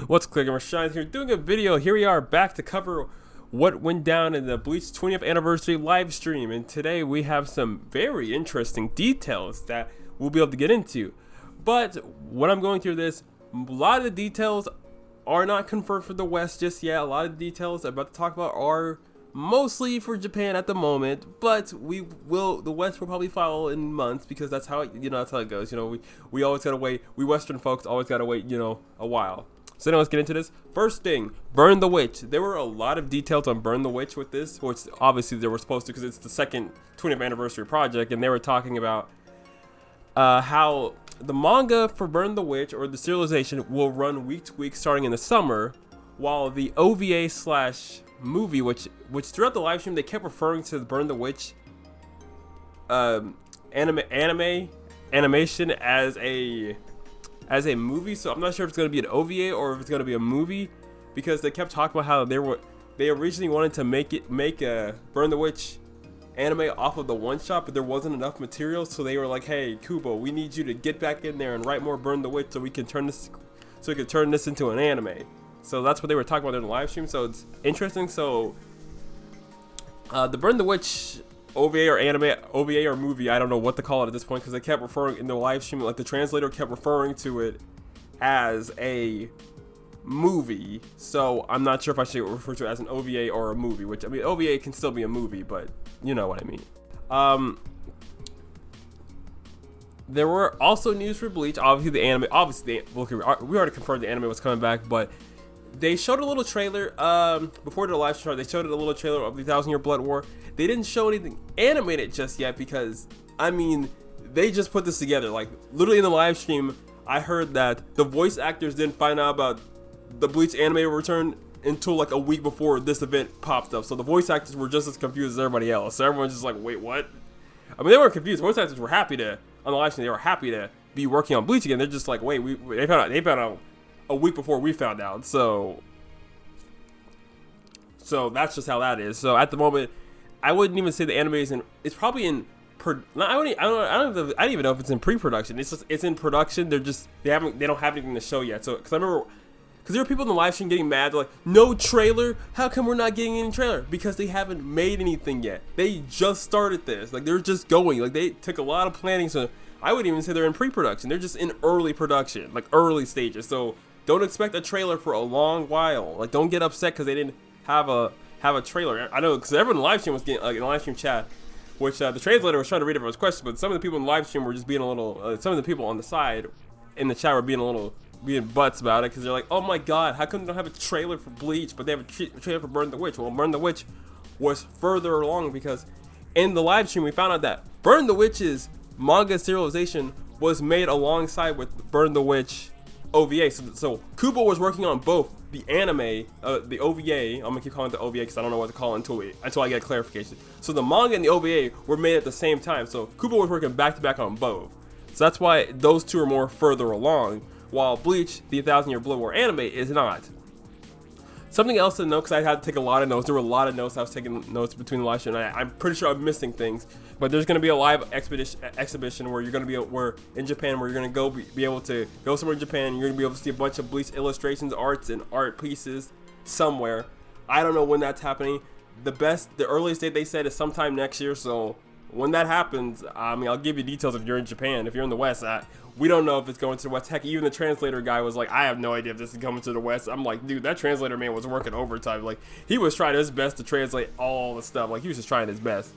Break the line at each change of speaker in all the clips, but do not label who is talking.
What's clicking? Rashad here doing a video. Here we are back to cover what went down in the Bleach 20th anniversary live stream, and today we have some very interesting details that we'll be able to get into. But when I'm going through this, a lot of the details are not confirmed for the West just yet. A lot of the details I'm about to talk about are mostly for Japan at the moment, but the West will probably follow in months, because that's how that's how it goes. We always gotta wait. We Western folks always gotta wait a while. So now let's get into this. First thing, Burn the Witch. There were a lot of details on Burn the Witch with this, which obviously they were supposed to, because it's the second 20th anniversary project, and they were talking about how the manga for Burn the Witch, or the serialization, will run week to week starting in the summer, while the OVA slash movie, which throughout the live stream they kept referring to the Burn the Witch animation as a movie. So I'm not sure if it's going to be an OVA or if it's going to be a movie, because they kept talking about how they originally wanted to make a Burn the Witch anime off of the one shot, but there wasn't enough material, so they were like, hey Kubo, we need you to get back in there and write more Burn the Witch so we can turn this into an anime. So that's what they were talking about in the live stream. So it's interesting. So the Burn the Witch OVA or anime, OVA or movie, I don't know what to call it at this point, because they kept referring in the live stream, like the translator kept referring to it as a movie. So I'm not sure if I should refer to it as an OVA or a movie, which, I mean, OVA can still be a movie, but you know what I mean. There were also news for Bleach. Obviously the anime, we already confirmed the anime was coming back, but they showed a little trailer before the live stream. They showed a little trailer of the 1,000-Year Blood War. They didn't show anything animated just yet, because I mean, they just put this together. Like literally in the live stream, I heard that the voice actors didn't find out about the Bleach anime return until like a week before this event popped up. So the voice actors were just as confused as everybody else. So everyone's just like, wait, what? I mean, they weren't confused. Voice actors were happy on the live stream, they were happy to be working on Bleach again. They're just like, wait, they found out a week before we found out. So that's just how that is. So at the moment, I wouldn't even say the anime is in. It's probably in. I don't even know if it's in pre-production. It's in production. They don't have anything to show yet. So because there were people in the live stream getting mad. They're like, no trailer. How come we're not getting any trailer? Because they haven't made anything yet. They just started this. Like they're just going. Like they took a lot of planning. So I wouldn't even say they're in pre-production. They're just in early production, like early stages. So don't expect a trailer for a long while. Like don't get upset because they didn't have a trailer. I know, because everyone in the live stream was getting, like in the live stream chat, which the translator was trying to read everyone's questions, but some of the people in the live stream were just being a little, some of the people on the side in the chat were being butts about it, because they're like, oh my god, how come they don't have a trailer for Bleach, but they have a trailer for Burn the Witch? Well, Burn the Witch was further along, because in the live stream we found out that Burn the Witch's manga serialization was made alongside with Burn the Witch OVA. So Kubo was working on both the anime, the OVA. I'm gonna keep calling it the OVA because I don't know what to call it until I get clarification. So the manga and the OVA were made at the same time. So Kubo was working back to back on both. So that's why those two are more further along, while Bleach, the 1,000-Year Blood War anime, is not. Something else to note, because I had to take a lot of notes. There were a lot of notes. I was taking notes between the live stream, and I'm pretty sure I'm missing things. But there's going to be a live exhibition where you're going to be in Japan, where you're going to be able to go somewhere in Japan. You're going to be able to see a bunch of Bleach illustrations, arts, and art pieces somewhere. I don't know when that's happening. The earliest date they said is sometime next year. So when that happens, I mean, I'll give you details if you're in Japan. If you're in the West, we don't know if it's going to the West. Heck, even the translator guy was like, I have no idea if this is coming to the West. I'm like, dude, that translator man was working overtime. Like, he was trying his best to translate all the stuff. Like, he was just trying his best.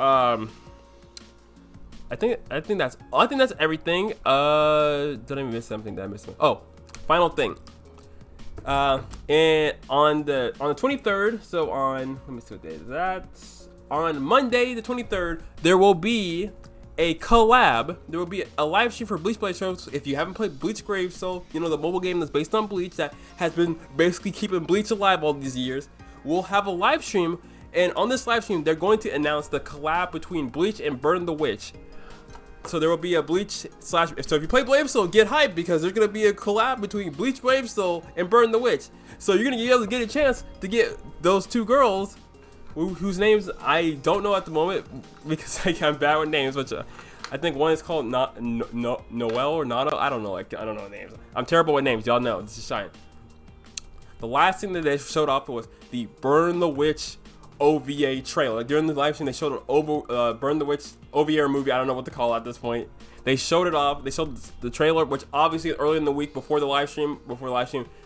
I think that's everything. Did I miss something? Did I miss something? Oh, final thing. And on the 23rd, so let me see what day is that. On Monday the 23rd, there will be a collab. There will be a live stream for Bleach Blade Shows. If you haven't played Bleach Grave Soul, the mobile game that's based on Bleach that has been basically keeping Bleach alive all these years, we'll have a live stream. And on this live stream, they're going to announce the collab between Bleach and Burn the Witch. So there will be a Bleach so if you play Blade Soul, get hyped, because there's going to be a collab between Bleach Blade Soul and Burn the Witch. So you're going to be able to get a chance to get those two girls, whose names I don't know at the moment, because I'm bad with names, but I think one is called Noel or Nano. I don't know. Like, I don't know the names. I'm terrible with names. Y'all know. This is Shine. The last thing that they showed off was the Burn the Witch OVA trailer. Like, during the live stream, they showed an Burn the Witch OVA movie. I don't know what to call it at this point. They showed it off. They showed the trailer, which obviously early in the week before the live stream,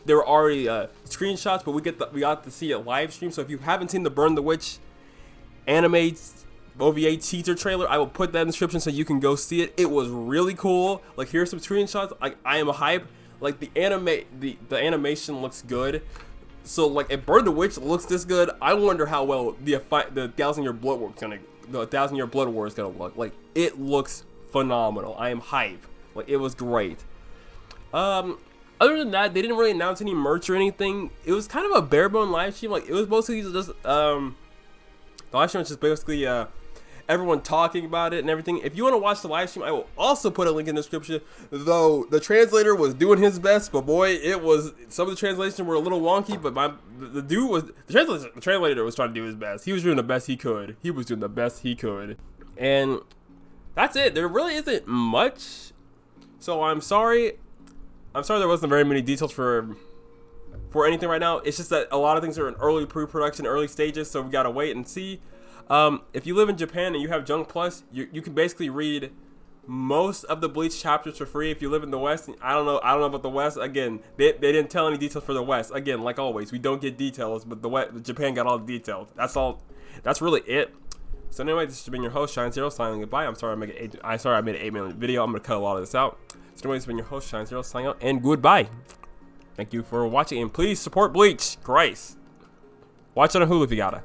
there were already screenshots, but we got to see it live stream. So if you haven't seen the Burn the Witch anime OVA teaser trailer, I will put that in the description so you can go see it. It was really cool. Like, here's some screenshots. Like, I am hype. Like, the animation looks good. So, like, if Burn the Witch looks this good, I wonder how well the 1,000 Year Blood War is gonna look. Like, it looks phenomenal. I am hype. Like, it was great. Other than that, they didn't really announce any merch or anything. It was kind of a bare bone live stream. Like, it was mostly just the live stream was just basically everyone talking about it and everything. If you want to watch the live stream, I will also put a link in the description. Though the translator was doing his best, but boy, it was, some of the translations were a little wonky. But the translator was trying to do his best. He was doing the best he could. And that's it. There really isn't much. So I'm sorry there wasn't very many details for anything right now. It's just that a lot of things are in early pre-production, early stages, so we gotta wait and see. If you live in Japan and you have Junk Plus, you can basically read most of the Bleach chapters for free. If you live in the West, I don't know about the West. Again, they didn't tell any details for the West. Again, like always, we don't get details, but Japan got all the details. That's all. That's really it. So anyway, this has been your host, Shine Zero, signing goodbye. I'm sorry I made an 8-minute video. I'm gonna cut a lot of this out. So anyway, this has been your host, Shine Zero, signing out, and goodbye. Thank you for watching, and please support Bleach. Christ. Watch it on Hulu if you gotta.